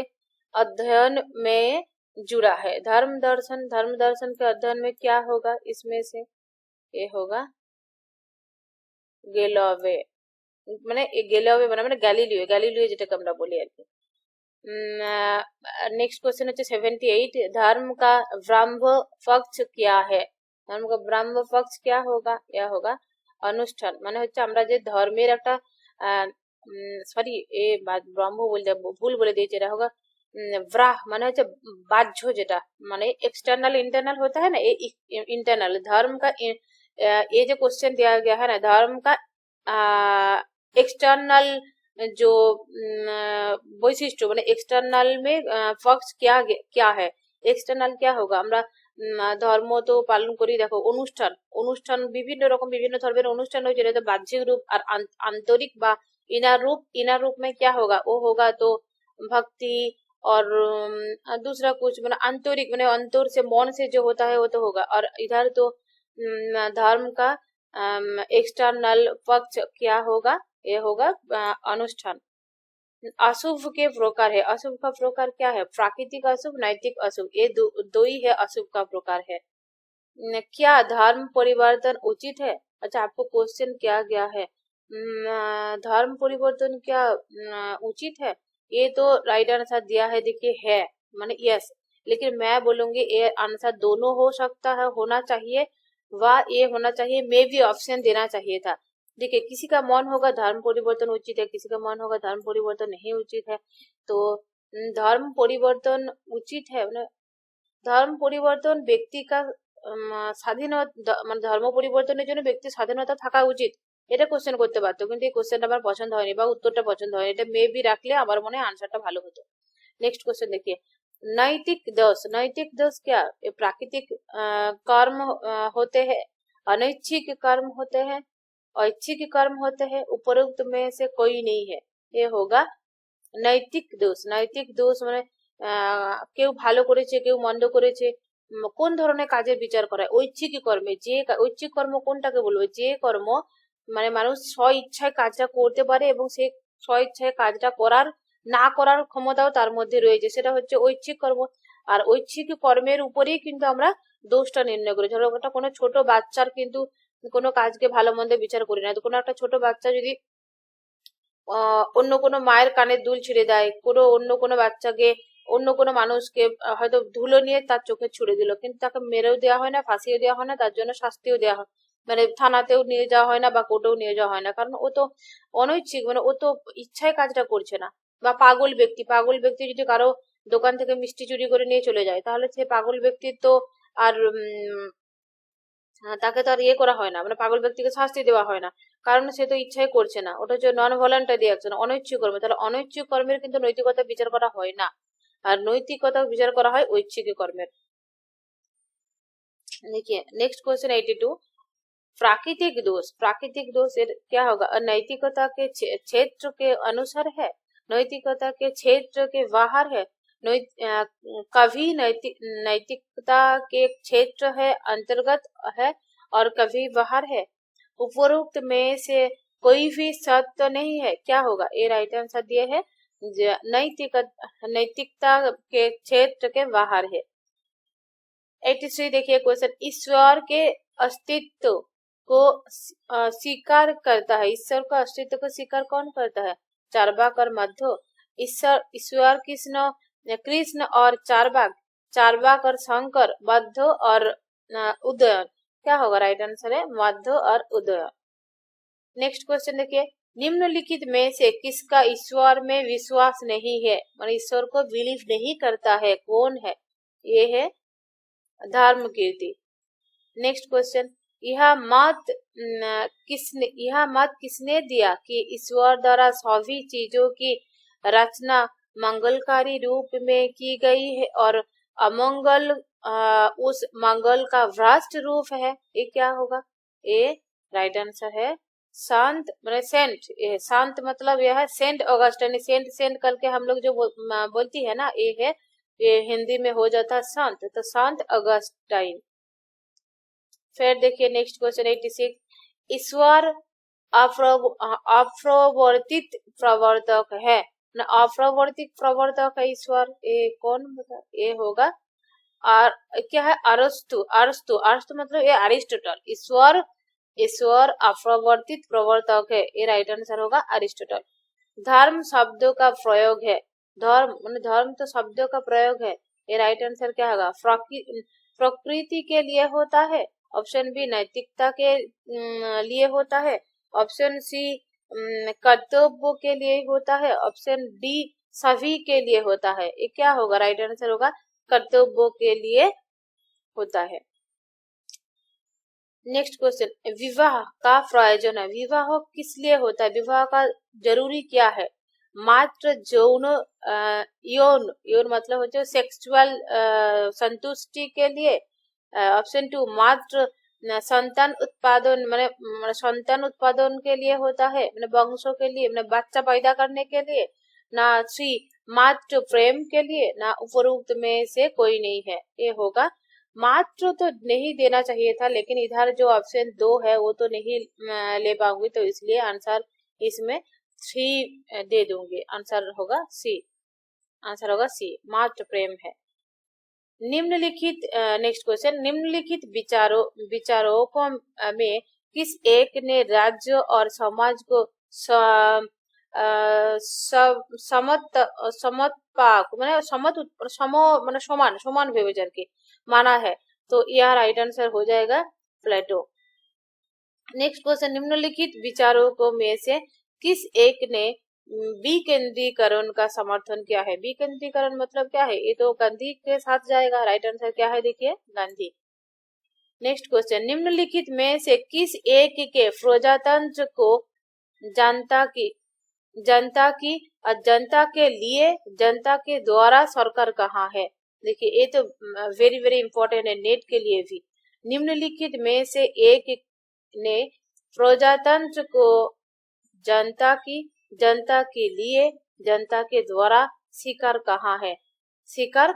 अध्ययन में जुड़ा है, धर्म दर्शन के अध्ययन में क्या होगा, इसमें से ये होगा गेलोवे, মানে গেলিলিও মানে গ্যালিলিও যেটাকে আমরা বলি আর কি। नेक्स्ट क्वेश्चन হচ্ছে 78, धर्म का ब्रह्म पक्ष क्या है, धर्म का ब्रह्म पक्ष क्या होगा, यह होगा अनुष्ठान, মানে হচ্ছে আমরা যে ধর্মের একটা সরি এ ব্রহ্ম বলতে ভুল বলে দিয়েছি, এটা होगा ব্রাহ, মানে হচ্ছে বাহ্য, যেটা মানে एक्सटर्नल इंटरनल होता है ना, ये इंटरनल धर्म का। ये जो क्वेश्चन दिया गया है ना, धर्म का एक्सटर्नल जो বৈশিষ্ট্য, মানে एक्सटर्नल में पक्ष क्या है, एक्सटर्नल क्या होगा, আমরা ধর্ম তো পালন করি, দেখো অনুষ্ঠান বিভিন্ন রকম, বিভিন্ন ধর্মের অনুষ্ঠান হয়েছে, যেটা বাহ্যিক रूप और आंतरिक বা इनर रूप में क्या होगा, वो होगा तो भक्ति, और दूसरा कुछ मतलब आंतरिक, मतलब अंतर से मन से जो होता है वो तो होगा। और इधर तो धर्म का एक्सटर्नल पक्ष क्या होगा, ये होगा अनुष्ठान। अशुभ के प्रकार है, अशुभ का प्रकार क्या है, प्राकृतिक अशुभ, नैतिक अशुभ, ये दो ही है अशुभ का प्रकार है। क्या धर्म परिवर्तन उचित है, अच्छा आपको क्वेश्चन किया गया है धर्म परिवर्तन क्या उचित है, ये तो राइट आंसर दिया है देखिए है, माने यस लेकिन मैं बोलूंगी ए आंसर दोनों हो सकता है, होना चाहिए, व ये होना चाहिए, मे भी ऑप्शन देना चाहिए था। देखिए किसी का मन होगा धर्म परिवर्तन उचित है, किसी का मन होगा धर्म परिवर्तन नहीं उचित है। तो धर्म परिवर्तन उचित है, ধর্ম পরিবর্তন ব্যক্তি কা স্বাধীনতা, মানে ধর্ম পরিবর্তনের জন্য ব্যক্তির স্বাধীনতা থাকা উচিত, এটা কোশ্চেন করতে পারতো, কিন্তু এই কোশ্চেনটা আমার পছন্দ হয়নি বা উত্তরটা পছন্দ হয়নি। এটা মে বি রাখলে আমার মনে হয় আনসারটা ভালো হতো। नेक्स्ट क्वेश्चन देखिए, नैतिक दोष, नैतिक दोष क्या, ये प्राकृतिक कर्म होते हैं, अनैच्छिक कर्म होते हैं, ऐच्छिक कर्म होते हैं, उपरोक्त में से कोई नहीं है। ये होगा নৈতিক দোষ। নৈতিক দোষ মানে কেউ ভালো করেছে কেউ মন্দ করেছে, কোন ধরনের কাজের বিচার করা হয়, ঐচ্ছিক কর্মে। যে ঐচ্ছিক কর্ম কোনটাকে বলবো, যে কর্ম মানে মানুষ স্ব ইচ্ছায় কাজটা করতে পারে এবং সেই স্ব ইচ্ছায় কাজটা করার না করার ক্ষমতাও তার মধ্যে রয়েছে, সেটা হচ্ছে ঐচ্ছিক কর্ম। আর ঐচ্ছিক কর্মের উপরেই কিন্তু আমরা দোষটা নির্ণয় করি। ধরো একটা কোনো ছোট বাচ্চার কিন্তু কোনো কাজকে ভালো মন্দ বিচার করি না। তো কোনো একটা ছোট বাচ্চা যদি অন্য কোনো মায়ের কানের দুল ছিঁড়ে দেয়, কোনো অন্য কোনো বাচ্চাকে, অন্য কোনো মানুষকে হয়তো ধুলো নিয়ে তার চোখে ছুড়ে দিল, কিন্তু তাকে মেরেও দেওয়া হয় না, ফাঁসিও দেওয়া হয় না, তার জন্য শাস্তিও দেওয়া হয়, মানে থানাতেও নিয়ে যাওয়া হয় না বা কোর্টেও নিয়ে যাওয়া হয় না, কারণ ও তো অনৈচ্ছিক, মানে ও তো ইচ্ছায় কাজটা করছে না। বা পাগল ব্যক্তি, পাগল ব্যক্তি যদি কারো দোকান থেকে মিষ্টি চুরি করে নিয়ে চলে যায়, তাহলে সে পাগল ব্যক্তির তো আর তাকে তো আর ইয়ে করা হয় না, মানে পাগল ব্যক্তিকে শাস্তি দেওয়া হয় না, কারণ সে তো ইচ্ছাই করছে না, ওটা হচ্ছে নন ভলান্টারি অ্যাকশন, অনৈচ্ছিক কর্ম। তাহলে অনৈচ্ছিক কর্মের কিন্তু নৈতিকতা বিচার করা হয় না, আর নৈতিকতা বিচার করা হয় ঐচ্ছিক কর্মের। देखिए नेक्स्ट क्वेश्चन 82, प्राकृतिक दोष, प्राकृतिक दोष क्या होगा, नैतिकता के क्षेत्र के अनुसार है, नैतिकता के क्षेत्र के बाहर है, कभी नैतिकता के क्षेत्र है अंतर्गत है और कभी बाहर है, उपरोक्त में से कोई भी सत्य नहीं है। क्या होगा, ये राइट आंसर दिए है नैतिकता के क्षेत्र के बाहर है। 83 देखिए क्वेश्चन, ईश्वर के अस्तित्व को स्वीकार करता है, ईश्वर का अस्तित्व को स्वीकार कौन करता है, चारवाक और मध्व। ईश्वर कृष्ण और चारवाक, चारवाक और शंकर, मध्व और उदयन। क्या होगा, राइट आंसर है मध्व और उदयन। नेक्स्ट क्वेश्चन देखिए, निम्नलिखित में से किसका ईश्वर में विश्वास नहीं है, मतलब ईश्वर को बिलीव नहीं करता है, कौन है, ये है धर्मकीर्ति। नेक्स्ट क्वेश्चन, यह मत किसने दिया कि ईश्वर द्वारा सभी चीजों की रचना मंगलकारी रूप में की गई है और अमंगल उस मंगल का भ्रष्ट रूप है। ये क्या होगा, ये राइट आंसर है संत, मतलब सेंट। संत मतलब यह है सेंट ऑगस्टाइन, सेंट सेंट करके हम लोग जो बोलती है ना, ये है, ये हिंदी में हो जाता है संत, तो संत ऑगस्टाइन। फिर देखिए नेक्स्ट क्वेश्चन 86, ईश्वर अप्रवर्तित प्रवर्तक है, ना अप्रवर्तित प्रवर्तक है ईश्वर, ये कौन होगा, ये होगा और क्या है, अरस्तु। अरस्तु, अरस्तु मतलब ये अरिस्टोटल। ईश्वर अप्रवर्तित प्रवर्तक है, ये राइट आंसर होगा अरिस्टोटल। धर्म शब्दों का प्रयोग है, धर्म मतलब धर्म तो शब्दों का प्रयोग है, ये राइट आंसर क्या होगा, प्रकृति के लिए होता है, ऑप्शन बी नैतिकता के लिए होता है, ऑप्शन सी कर्तव्य के लिए होता है, ऑप्शन डी सभी के लिए होता है। ये क्या होगा, राइट आंसर होगा कर्तव्यों के लिए होता है। नेक्स्ट क्वेश्चन, विवाह का प्रयोजन है, विवाह किस लिए होता है, विवाह का जरूरी क्या है, मात्र यौन यौन मतलब होता है सेक्सुअल संतुष्टि के लिए, ऑप्शन 2 मात्र संतान उत्पादन मतलब संतान उत्पादन के लिए होता है, मतलब वंशों के लिए, मतलब बच्चा पैदा करने के लिए, ना 3 मात्र प्रेम के लिए, ना उपरोक्त में से कोई नहीं है। ये होगा मात्र तो नहीं देना चाहिए था, लेकिन इधर जो ऑप्शन 2 है वो तो नहीं ले पाऊंगी, तो इसलिए आंसर इसमें 3 दे दूंगी, आंसर होगा सी, आंसर होगा सी, मात्र प्रेम है। निम्नलिखित नेक्स्ट क्वेश्चन, निम्नलिखित विचारों में किस एक ने राज्य और समाज को पाक मैंने मैंने समान व्यभिचार की माना है, तो यह राइट आंसर हो जाएगा प्लेटो। नेक्स्ट क्वेश्चन, निम्नलिखित विचारों में से किस एक ने विकेंद्रीकरण का समर्थन किया है? विकेंद्रीकरण मतलब क्या है? ये तो गांधी के साथ जाएगा। राइट आंसर क्या है? देखिए गांधी। नेक्स्ट क्वेश्चन, निम्नलिखित में से किस एक के प्रजातंत्र को जनता की और जनता के लिए जनता के द्वारा सरकार कहाँ है? देखिए ये तो वेरी वेरी इंपॉर्टेंट है नेट के लिए भी। निम्नलिखित में से एक ने प्रजातंत्र को जनता के लिए जनता के द्वारा स्वीकार कहाँ है? स्वीकार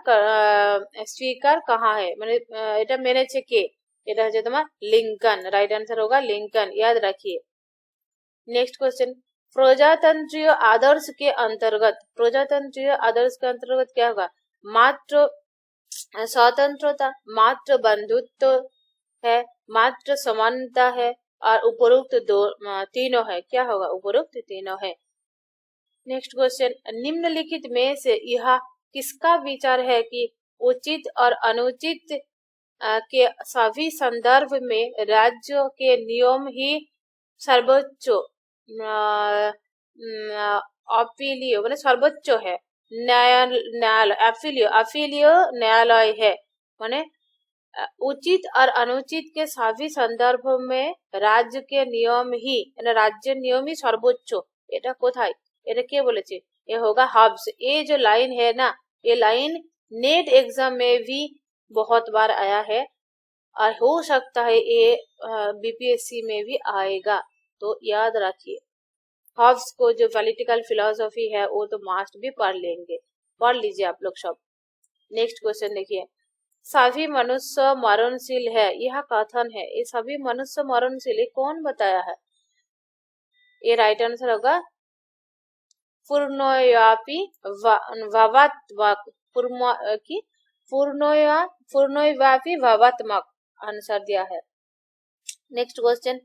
कहाँ है मैंने এটা মেনেছে কে? এটা হচ্ছে তোমার লিঙ্কন। রাইট आंसर होगा लिंकन, याद रखिए। नेक्स्ट क्वेश्चन, प्रजातंत्रीय आदर्श के अंतर्गत क्या होगा? मात्र स्वतंत्रता, मात्र बंधुत्व है, मात्र समानता है और उपरोक्त तीनों है। क्या होगा? उपरोक्त तीनों है। नेक्स्ट क्वेश्चन, निम्नलिखित में से यह किसका विचार है कि उचित और अनुचित के सभी संदर्भ में राज्य के नियम ही सर्वोच्च अपीलीय मैंने सर्वोच्च है, अपीलीय न्यायालय है। माने उचित और अनुचित के सभी संदर्भ में राज्य के नियम ही राज्य नियम ही सर्वोच्च। এটা কোথায়? এটা কে বলেছে? ये होगा हब्स। ये जो लाइन है ना, ये लाइन नेट एग्जाम में भी बहुत बार आया है और हो सकता है ये बीपीएससी में भी आएगा, तो याद रखिए। हॉब्स को जो पॉलिटिकल फिलोसफी है वो तो मस्ट भी पढ़ लीजिए आप लोग सब। नेक्स्ट क्वेश्चन देखिए, सभी मनुष्य मरणशील है, यह कथन है। ये सभी मनुष्य मरणशील ये कौन बताया है? ये राइट आंसर होगा पूर्णोयापि भवात्मक। पूर्णोयापि भवात्मक आंसर दिया है। नेक्स्ट क्वेश्चन,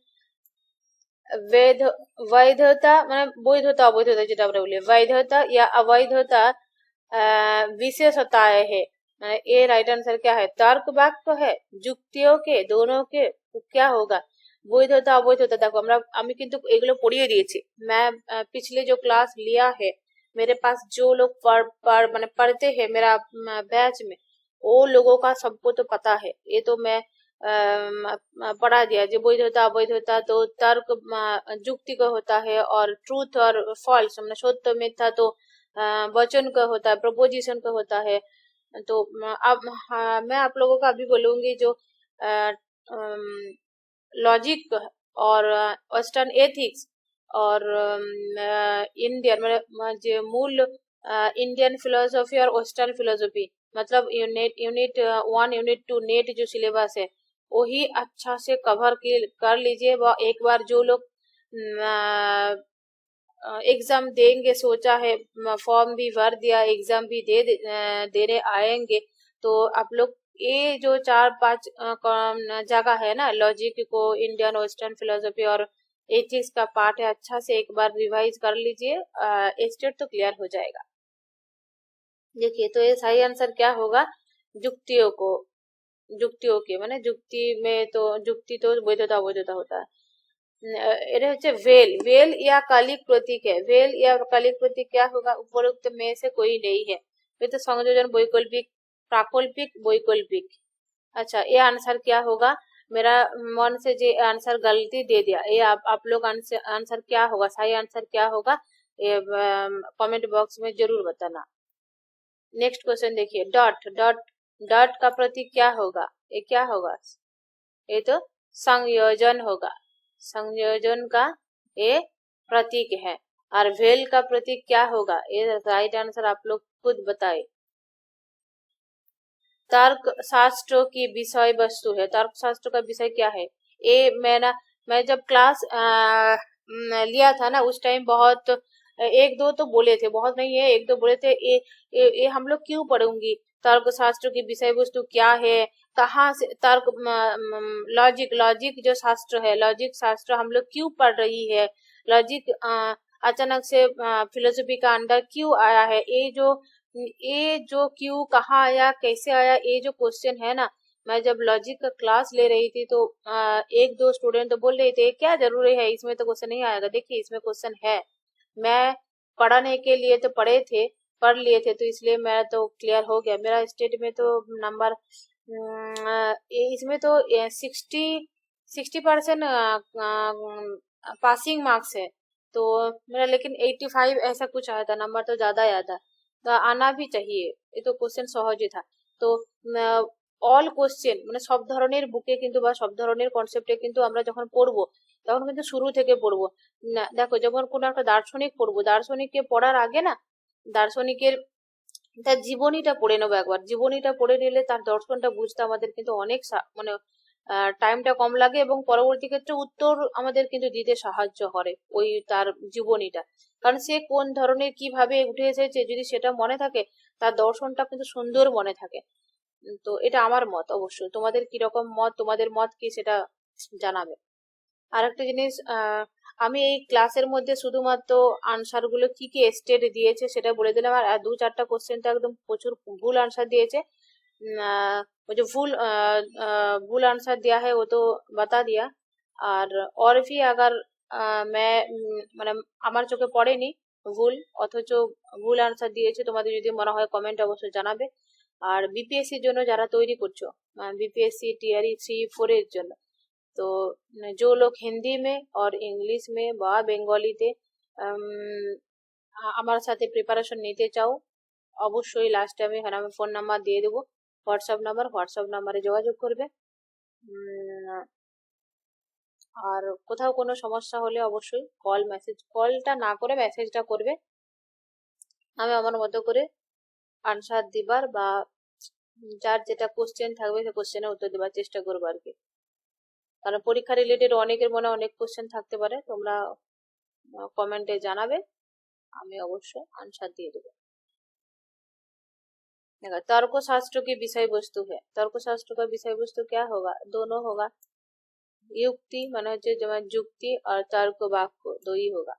वैधता মানে বৈধতা অবৈধতা যেটা আমরা বলি, वैधता या अवैधता विशेषताएं है। ये राइट आंसर क्या है? तर्क वाक्य है, যুক্তিও के, दोनों के क्या होगा? বৈধতা অবৈধতা। देखो আমি কিন্তু এগুলো পড়িয়ে দিয়েছি। मैं पिछले जो क्लास लिया है, मेरे पास जो लोग पढ़ते हैं मेरा बैच में, वो लोगों का सबको तो पता है। ये तो मैं पढ़ा दिया जो वैधता अवैधता तो तर्क जुक्ति का होता है, और ट्रूथ और फॉल्स मतलब सत्य मिथ्या तो वचन का होता है, प्रपोजिशन का होता है। तो अब मैं आप लोगों का अभी बोलूंगी जो लॉजिक और वेस्टर्न एथिक्स और इंडियन मतलब जो मूल इंडियन फिलोसफी और वेस्टर्न फिलोसफी, मतलब यूनिट 1 यूनिट 2 नेट जो सिलेबस है वही अच्छा से कवर कर लीजिए। एक बार जो लोग एग्जाम देंगे सोचा है, फॉर्म भी भर दिया, एग्जाम भी देने आएंगे, तो आप लोग ये जो 4-5 जगह है ना, लॉजिक को, इंडियन वेस्टर्न फिलोसफी और एथिक्स का पार्ट है, अच्छा से एक बार रिवाइज कर लीजिए, स्टेट तो क्लियर हो जाएगा। देखिए तो ये सही आंसर क्या होगा? जुक्तियों के माने जुक्ति में तो जुक्ति तो वैधता अवैधता होता है। এটা হচ্ছে वेल या कालिक प्रतीक है। वेल या कालिक प्रतीक क्या होगा? उपरोक्त में से कोई नहीं है। ये तो संयोजन वैकल्पिक, प्राकल्पिक, वैकल्पिक। अच्छा ये आंसर क्या होगा? मेरा मन से जो आंसर गलती दे दिया, ये आप लोग आंसर क्या होगा, सही आंसर क्या होगा, ये कमेंट बॉक्स में जरूर बताना। नेक्स्ट क्वेश्चन देखिए, डॉट का प्रतीक क्या होगा? ये क्या होगा? ये तो संयोजन होगा, संयोजन का ये प्रतीक है। और वेल का प्रतीक क्या होगा? ये राइट आंसर आप लोग खुद बताए। तर्क शास्त्र की विषय वस्तु है। तर्क शास्त्र का विषय क्या है? ये मैं जब क्लास लिया था ना, उस टाइम बहुत 1-2 तो बोले थे, बहुत नहीं है, 1-2 बोले थे। ये हम लोग क्यों पढ़ूंगी? तर्क शास्त्र की विषय वस्तु क्या है, कहाँ से तर्क, लॉजिक जो शास्त्र है, लॉजिक शास्त्र हम लोग क्यों पढ़ रही है, लॉजिक अचानक से फिलोसफी का अंडर क्यों आया है, ये जो ये जो क्यों कहाँ आया कैसे आया, ये जो क्वेश्चन है ना, मैं जब लॉजिक का क्लास ले रही थी तो एक दो स्टूडेंट तो बोल रहे थे क्या जरूरी है, इसमें तो क्वेश्चन नहीं आएगा। देखिए इसमें क्वेश्चन है, मैं पढ़ने के लिए तो पढ़े थे, पढ़ लिए थे, तो इसलिए मैं तो क्लियर हो गया। मेरा स्टेट में तो नंबर इसमें तो 60% पासिंग मार्क्स है, तो मेरा लेकिन 85 ऐसा कुछ आया था, नंबर तो ज्यादा आया था, तो आना भी चाहिए, ये तो কোশ্চেন সহজই था। তো অল কোশ্চেন মানে সব ধরনের বুকে কিন্তু বা সব ধরনের কনসেপ্টে কিন্তু আমরা যখন পড়বো তখন কিন্তু শুরু থেকে পড়বো না। দেখো যখন কোনো একটা দার্শনিক পড়বো, দার্শনিককে পড়ার আগে না দার্শনিকের তার জীবনীটা পড়ে নেবো একবার, জীবনীটা পড়ে নিলে তার দর্শনটা বুঝতে আমাদের কিন্তু অনেক মানে টাইমটা কম লাগে, এবং পরবর্তী ক্ষেত্রে উত্তর আমাদের কিন্তু দিতে সাহায্য করে ওই তার জীবনীটা। কারণ সে কোন ধরনের কিভাবে উঠে এসেছে যদি সেটা মনে থাকে, তার দর্শনটা কিন্তু সুন্দর মনে থাকে। তো এটা আমার মত, অবশ্যই তোমাদের কিরকম মত, তোমাদের মত কি সেটা জানাবে। আর একটা জিনিস, আমি এই ক্লাসের মধ্যে শুধুমাত্র আনসার গুলো কি কি স্টেট দিয়েছে সেটা বলে দিলাম, আর দু চারটা কোশ্চেন তো একদম প্রচুর ভুল आंसर दिए वो जो भूल आंसर दिया है वो तो बता दिया। और भी अगर मैं মানে আমার চোখে পড়েনি ভুল, অথচ ভুল আনসার দিয়েছে, তোমাদের যদি মনে হয় কমেন্ট অবশ্যই জানাবে। আর বিপিএসসি এর জন্য যারা তৈরি করছো, बीपीएससी টিআরই 3-4 এর জন্য, तो जो लोग हिंदी में और इंग्लिश में বা বেঙ্গলিতে আমার সাথে প্রিপারেশন নিতে চাও, অবশ্যই লাস্টে আমি এখানে আমি ফোন নাম্বার দিয়ে দেবো, হোয়াটসঅ্যাপ নাম্বারে যোগাযোগ করবে। আর কোথাও কোনো সমস্যা হলে অবশ্যই কলটা না করে মেসেজটা করবে, আমি আমার মতো করে আনসার দিবার বা যার যেটা কোশ্চেন থাকবে সেই কোশ্চেনের উত্তর দেওয়ার চেষ্টা করবো আর কি। কারণ পরীক্ষা রিলেটেড অনেকের মনে অনেক কোশ্চেন থাকতে পারে, তোমরা কমেন্টে জানাবে, আমি অবশ্যই আনসার দিয়ে দেবো। देखो तर्कशास्त्र की विषय वस्तु है, तर्कशास्त्र का विषय वस्तु क्या होगा, दोनों होगा, युक्ति माने হচ্ছে যেমন যুক্তি और तर्क वाक्य दो ही होगा।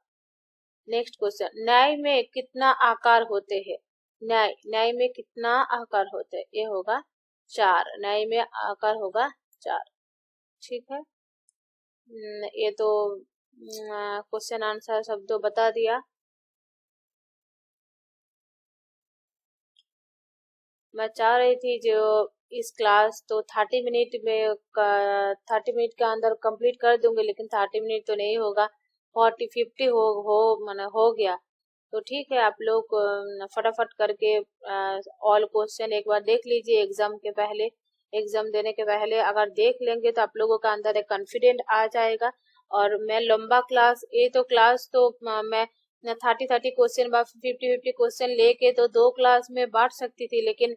नेक्स्ट क्वेश्चन, न्याय में कितना आकार होते हैं, न्याय न्याय में कितना आकार होते हैं, ये होगा 4, न्याय में आकार होगा 4। ठीक है, ये तो क्वेश्चन आंसर सब तो बता दिया। मैं चाह रही थी जो इस क्लास तो 30 मिनट में 30 मिनट के अंदर कंप्लीट कर दूंगी, लेकिन 30 मिनट तो नहीं होगा, 40-50 हो माने हो गया। तो ठीक है, आप लोग फटाफट करके ऑल क्वेश्चन एक बार देख लीजिए, एग्जाम के पहले, एग्जाम देने के पहले अगर देख लेंगे तो आप लोगों का अंदर एक कॉन्फिडेंट आ जाएगा। और मैं लंबा क्लास, ये तो क्लास तो मैं 30-30 क्वेश्चन व 50-50 क्वेश्चन लेके तो 2 क्लास में बांट सकती थी, लेकिन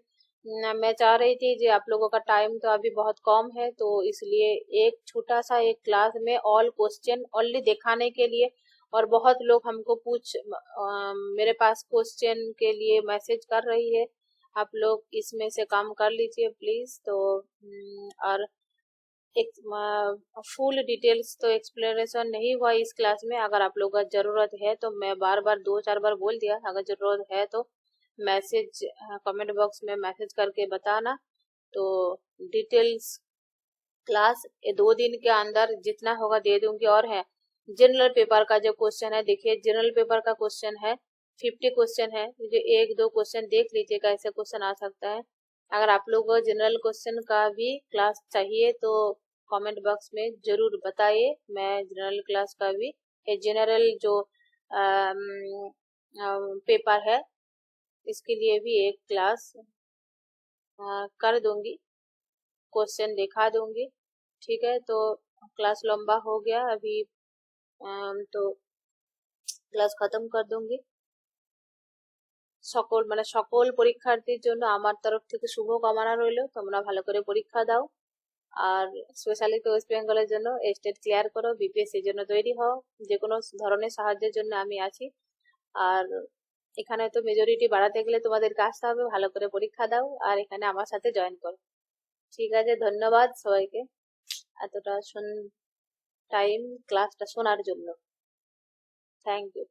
मैं चाह रही थी कि आप लोगों का टाइम तो अभी बहुत कम है, तो इसलिए एक छोटा सा एक क्लास में ऑल क्वेश्चन ओनली दिखाने के लिए। और बहुत लोग हमको मेरे पास क्वेश्चन के लिए मैसेज कर रही है, आप लोग इसमें से काम कर लीजिए प्लीज। तो और एक फुल डिटेल्स तो एक्सप्लेनेशन नहीं हुआ इस क्लास में, अगर आप लोगों का जरूरत है तो मैं बार बार 2-4 बार बोल दिया, अगर जरूरत है तो मैसेज कमेंट बॉक्स में मैसेज करके बताना। तो डिटेल्स क्लास 2 दिन के अंदर जितना होगा दे दूंगी। और है जनरल पेपर का जो क्वेश्चन है, देखिए जनरल पेपर का क्वेश्चन है 50 क्वेश्चन है, जो 1-2 क्वेश्चन देख लीजिएगा, ऐसे क्वेश्चन आ सकता है। अगर आप लोग को जनरल क्वेश्चन का भी क्लास चाहिए तो कमेंट बॉक्स में जरूर बताइए, मैं जनरल क्लास का भी, जनरल जो पेपर है इसके लिए भी एक क्लास कर दूंगी, क्वेश्चन दिखा दूंगी। ठीक है, तो क्लास लंबा हो गया अभी, तो ক্লাস খতম করে दूंगी। সকল পরীক্ষার্থীর জন্য আমার তরফ থেকে শুভ কামনা রইল, তোমরা ভালো করে পরীক্ষা দাও। আর স্পেশালি তো ওয়েস্ট বেঙ্গলের জন্য স্টেট ক্লিয়ার করো, বিপিএসসি এর জন্য তৈরি হও, যে কোনো ধরনের সাহায্যের জন্য আমি আছি। আর এখানে তো মেজরিটি বাড়াতে গেলে তোমাদেরকে আসতে হবে, ভালো করে পরীক্ষা দাও আর এখানে আমার সাথে জয়েন করো। ঠিক আছে, ধন্যবাদ সবাইকে এতটা টাইম ক্লাসটা শোনার জন্য। Thank you.